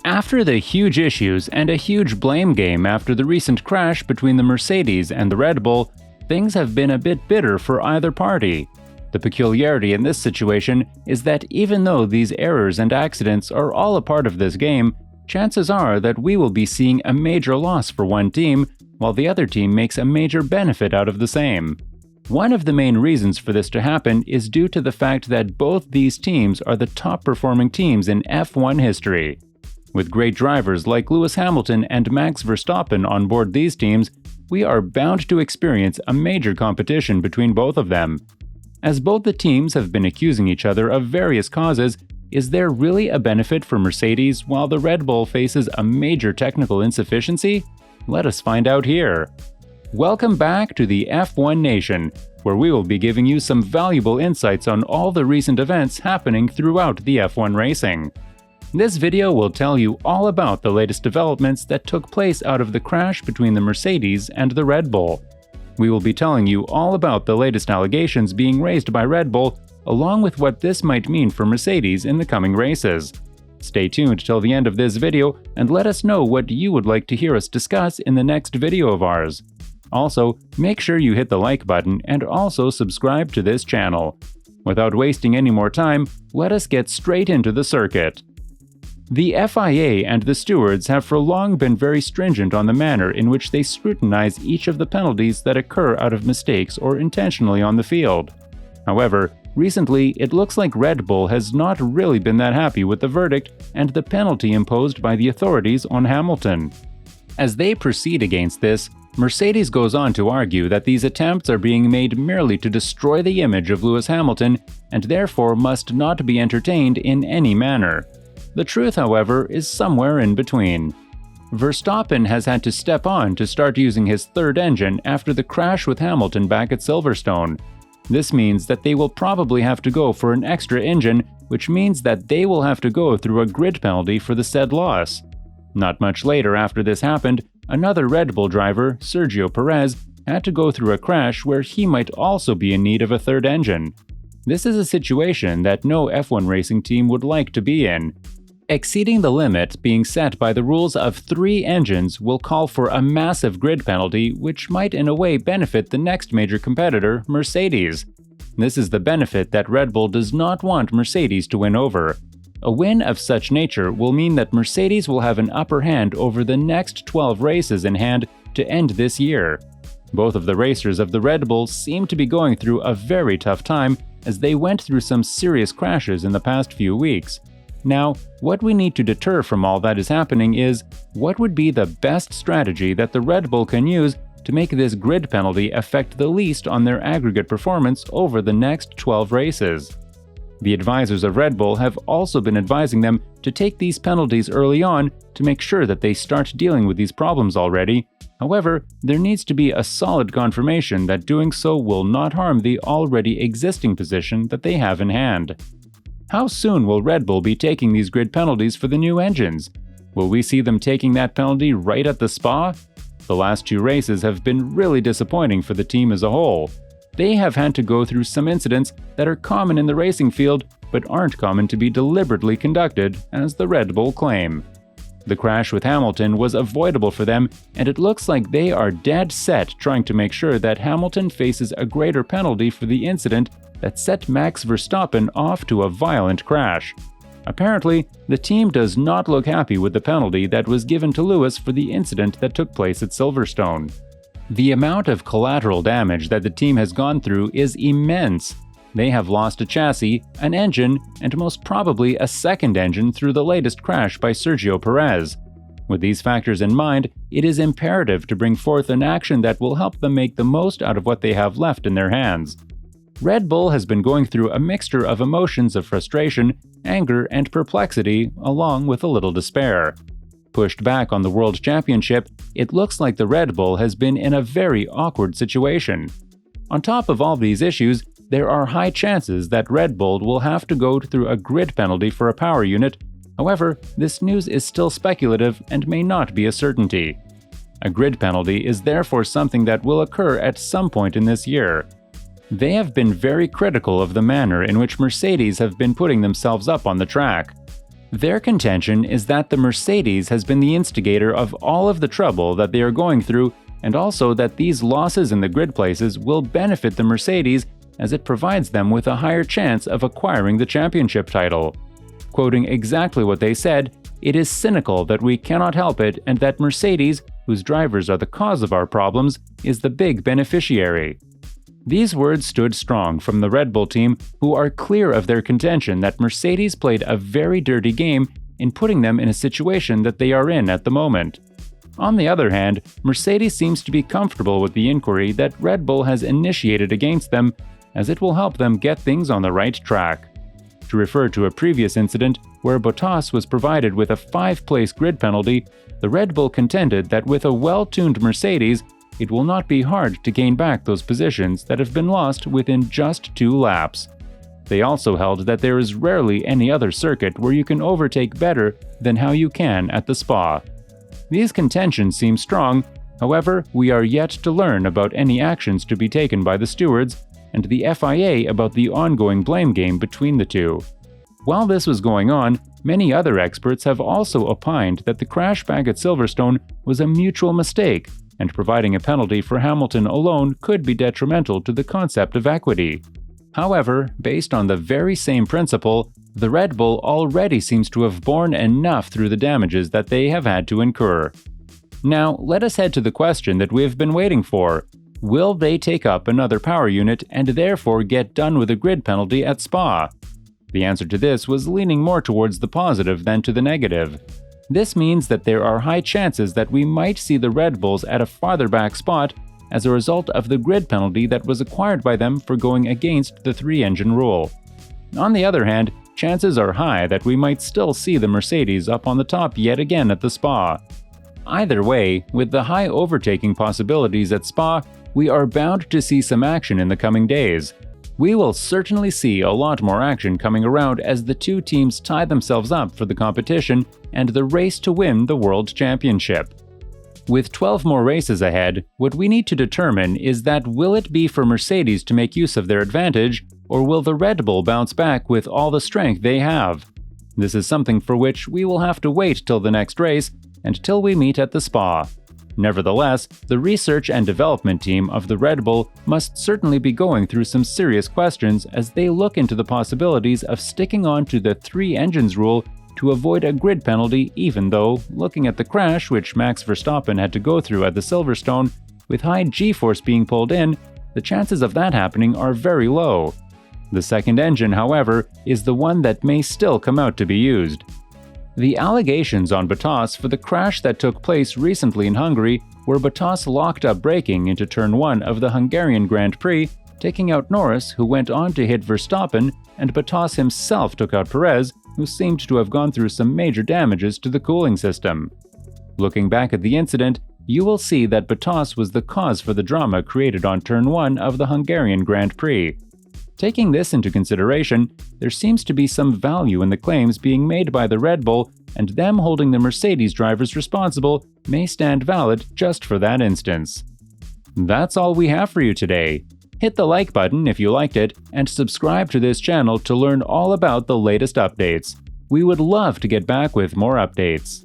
After the huge issues and a huge blame game after the recent crash between the Mercedes and the Red Bull, things have been a bit bitter for either party. The peculiarity in this situation is that even though these errors and accidents are all a part of this game, chances are that we will be seeing a major loss for one team, while the other team makes a major benefit out of the same. One of the main reasons for this to happen is due to the fact that both these teams are the top-performing teams in F1 history. With great drivers like Lewis Hamilton and Max Verstappen on board these teams, we are bound to experience a major competition between both of them. As both the teams have been accusing each other of various causes, is there really a benefit for Mercedes while the Red Bull faces a major technical insufficiency? Let us find out here. Welcome back to the F1 Nation, where we will be giving you some valuable insights on all the recent events happening throughout the F1 racing. This video will tell you all about the latest developments that took place out of the crash between the Mercedes and the Red Bull. We will be telling you all about the latest allegations being raised by Red Bull, along with what this might mean for Mercedes in the coming races. Stay tuned till the end of this video and let us know what you would like to hear us discuss in the next video of ours. Also, make sure you hit the like button and also subscribe to this channel. Without wasting any more time, let us get straight into the circuit. The FIA and the stewards have for long been very stringent on the manner in which they scrutinize each of the penalties that occur out of mistakes or intentionally on the field. However, recently it looks like Red Bull has not really been that happy with the verdict and the penalty imposed by the authorities on Hamilton. As they proceed against this, Mercedes goes on to argue that these attempts are being made merely to destroy the image of Lewis Hamilton and therefore must not be entertained in any manner. The truth, however, is somewhere in between. Verstappen has had to step on to start using his third engine after the crash with Hamilton back at Silverstone. This means that they will probably have to go for an extra engine, which means that they will have to go through a grid penalty for the said loss. Not much later after this happened, another Red Bull driver, Sergio Perez, had to go through a crash where he might also be in need of a third engine. This is a situation that no F1 racing team would like to be in. Exceeding the limit being set by the rules of 3 engines will call for a massive grid penalty, which might in a way benefit the next major competitor, Mercedes. This is the benefit that Red Bull does not want Mercedes to win over. A win of such nature will mean that Mercedes will have an upper hand over the next 12 races in hand to end this year. Both of the racers of the Red Bull seem to be going through a very tough time as they went through some serious crashes in the past few weeks. Now, what we need to deter from all that is happening is, what would be the best strategy that the Red Bull can use to make this grid penalty affect the least on their aggregate performance over the next 12 races? The advisors of Red Bull have also been advising them to take these penalties early on to make sure that they start dealing with these problems already. However, there needs to be a solid confirmation that doing so will not harm the already existing position that they have in hand. How soon will Red Bull be taking these grid penalties for the new engines? Will we see them taking that penalty right at the Spa? The last 2 races have been really disappointing for the team as a whole. They have had to go through some incidents that are common in the racing field but aren't common to be deliberately conducted, as the Red Bull claim. The crash with Hamilton was avoidable for them, and it looks like they are dead set trying to make sure that Hamilton faces a greater penalty for the incident that set Max Verstappen off to a violent crash. Apparently, the team does not look happy with the penalty that was given to Lewis for the incident that took place at Silverstone. The amount of collateral damage that the team has gone through is immense. They have lost a chassis, an engine, and most probably a second engine through the latest crash by Sergio Perez. With these factors in mind, it is imperative to bring forth an action that will help them make the most out of what they have left in their hands. Red Bull has been going through a mixture of emotions of frustration, anger, and perplexity, along with a little despair. Pushed back on the World Championship, it looks like the Red Bull has been in a very awkward situation. On top of all these issues, there are high chances that Red Bull will have to go through a grid penalty for a power unit. However, this news is still speculative and may not be a certainty. A grid penalty is therefore something that will occur at some point in this year. They have been very critical of the manner in which Mercedes have been putting themselves up on the track. Their contention is that the Mercedes has been the instigator of all of the trouble that they are going through, and also that these losses in the grid places will benefit the Mercedes as it provides them with a higher chance of acquiring the championship title. Quoting exactly what they said, "It is cynical that we cannot help it and that Mercedes, whose drivers are the cause of our problems, is the big beneficiary." These words stood strong from the Red Bull team, who are clear of their contention that Mercedes played a very dirty game in putting them in a situation that they are in at the moment. On the other hand, Mercedes seems to be comfortable with the inquiry that Red Bull has initiated against them, as it will help them get things on the right track. To refer to a previous incident where Bottas was provided with a 5-place grid penalty, the Red Bull contended that with a well-tuned Mercedes, it will not be hard to gain back those positions that have been lost within just 2 laps. They also held that there is rarely any other circuit where you can overtake better than how you can at the Spa. These contentions seem strong, however, we are yet to learn about any actions to be taken by the stewards and the FIA about the ongoing blame game between the two. While this was going on, many other experts have also opined that the crash back at Silverstone was a mutual mistake, and providing a penalty for Hamilton alone could be detrimental to the concept of equity. However, based on the very same principle, the Red Bull already seems to have borne enough through the damages that they have had to incur. Now, let us head to the question that we have been waiting for. Will they take up another power unit and therefore get done with a grid penalty at Spa? The answer to this was leaning more towards the positive than to the negative. This means that there are high chances that we might see the Red Bulls at a farther back spot as a result of the grid penalty that was acquired by them for going against the 3-engine rule. On the other hand, chances are high that we might still see the Mercedes up on the top yet again at the Spa. Either way, with the high overtaking possibilities at Spa, we are bound to see some action in the coming days. We will certainly see a lot more action coming around as the two teams tie themselves up for the competition and the race to win the World Championship. With 12 more races ahead, what we need to determine is that will it be for Mercedes to make use of their advantage, or will the Red Bull bounce back with all the strength they have? This is something for which we will have to wait till the next race and till we meet at the Spa. Nevertheless, the research and development team of the Red Bull must certainly be going through some serious questions as they look into the possibilities of sticking on to the 3 engines rule to avoid a grid penalty, even though, looking at the crash which Max Verstappen had to go through at the Silverstone, with high G-force being pulled in, the chances of that happening are very low. The second engine, however, is the one that may still come out to be used. The allegations on Bottas for the crash that took place recently in Hungary, where Bottas locked up braking into Turn 1 of the Hungarian Grand Prix, taking out Norris, who went on to hit Verstappen, and Bottas himself took out Perez, who seemed to have gone through some major damages to the cooling system. Looking back at the incident, you will see that Bottas was the cause for the drama created on Turn 1 of the Hungarian Grand Prix. Taking this into consideration, there seems to be some value in the claims being made by the Red Bull, and them holding the Mercedes drivers responsible may stand valid just for that instance. That's all we have for you today. Hit the like button if you liked it, and subscribe to this channel to learn all about the latest updates. We would love to get back with more updates.